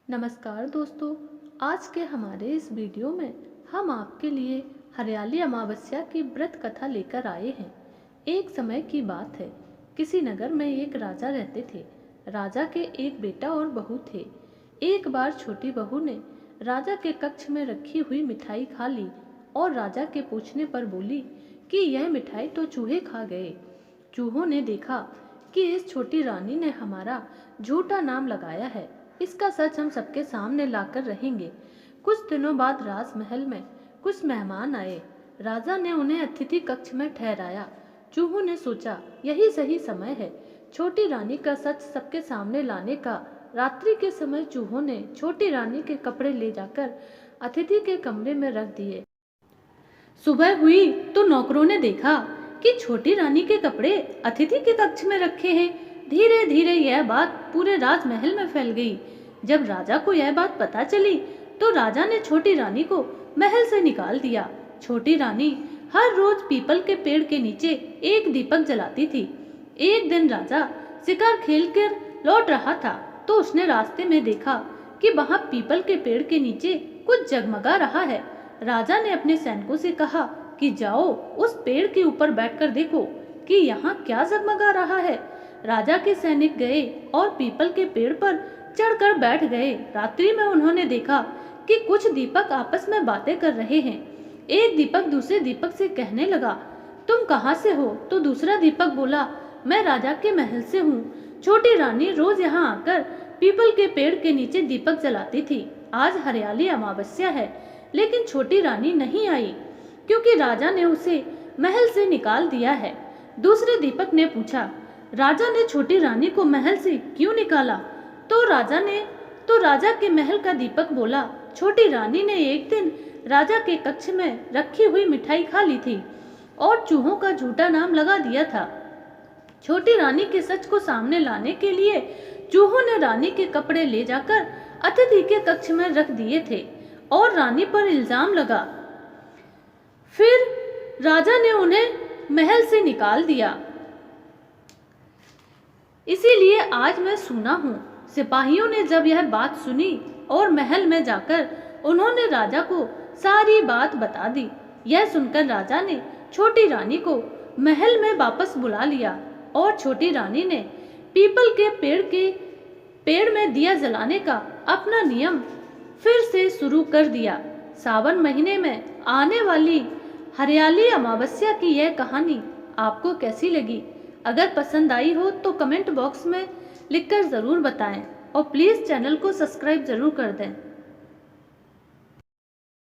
नमस्कार दोस्तों। आज के हमारे इस वीडियो में हम आपके लिए हरियाली अमावस्या की व्रत कथा लेकर आए हैं। एक समय की बात है, किसी नगर में एक राजा रहते थे। राजा के एक बेटा और बहू थे। एक बार छोटी बहू ने राजा के कक्ष में रखी हुई मिठाई खा ली और राजा के पूछने पर बोली कि यह मिठाई तो चूहे खा गए। चूहों ने देखा कि इस छोटी रानी ने हमारा झूठा नाम लगाया है, इसका सच हम सबके सामने लाकर रहेंगे। कुछ दिनों बाद राजमहल में कुछ मेहमान आए। राजा ने उन्हें अतिथि कक्ष में ठहराया। चूहों ने सोचा यही सही समय है छोटी रानी का सच सबके सामने लाने का। रात्रि के समय चूहों ने छोटी रानी के कपड़े ले जाकर अतिथि के कमरे में रख दिए। सुबह हुई तो नौकरों ने देखा कि छोटी रानी के कपड़े अतिथि के कक्ष में रखे हैं। धीरे धीरे यह बात पूरे राजमहल में फैल गई। जब राजा को यह बात पता चली तो राजा ने छोटी रानी को महल से निकाल दिया। छोटी रानी हर रोज पीपल के पेड़ के नीचे एक दीपक जलाती थी। एक दिन राजा शिकार खेलकर लौट रहा था तो उसने रास्ते में देखा कि वहां पीपल के पेड़ के नीचे कुछ जगमगा रहा है। राजा ने अपने सैनिकों से कहा कि जाओ उस पेड़ के ऊपर बैठकर देखो कि यहाँ क्या जगमगा रहा है। राजा के सैनिक गए और पीपल के पेड़ पर चढ़कर बैठ गए। रात्रि में उन्होंने देखा कि कुछ दीपक आपस में बातें कर रहे हैं। एक दीपक दूसरे दीपक से कहने लगा, तुम कहाँ से हो? तो दूसरा दीपक बोला, मैं राजा के महल से हूँ। छोटी रानी रोज यहाँ आकर पीपल के पेड़ के नीचे दीपक जलाती थी। आज हरियाली अमावस्या है लेकिन छोटी रानी नहीं आई क्योंकि राजा ने उसे महल से निकाल दिया है। दूसरे दीपक ने पूछा, राजा ने छोटी रानी को महल से क्यों निकाला? तो राजा के महल का दीपक बोला, छोटी रानी ने एक दिन राजा के कक्ष में रखी हुई मिठाई खा ली थी और चूहों का झूठा नाम लगा दिया था। छोटी रानी के सच को सामने लाने के लिए चूहों ने रानी के कपड़े ले जाकर अतिथि के कक्ष में रख दिए थे और रानी पर इल्जाम लगा। फिर राजा ने उन्हें महल से निकाल दिया। इसीलिए आज मैं सूना हूँ। सिपाहियों ने जब यह बात सुनी और महल में जाकर उन्होंने राजा को सारी बात बता दी। यह सुनकर राजा ने छोटी रानी को महल में वापस बुला लिया और छोटी रानी ने पीपल के पेड़ में दिया जलाने का अपना नियम फिर से शुरू कर दिया। सावन महीने में आने वाली हरियाली अमावस्या की यह कहानी आपको कैसी लगी? अगर पसंद आई हो तो कमेंट बॉक्स में लिखकर ज़रूर बताएं और प्लीज़ चैनल को सब्सक्राइब ज़रूर कर दें।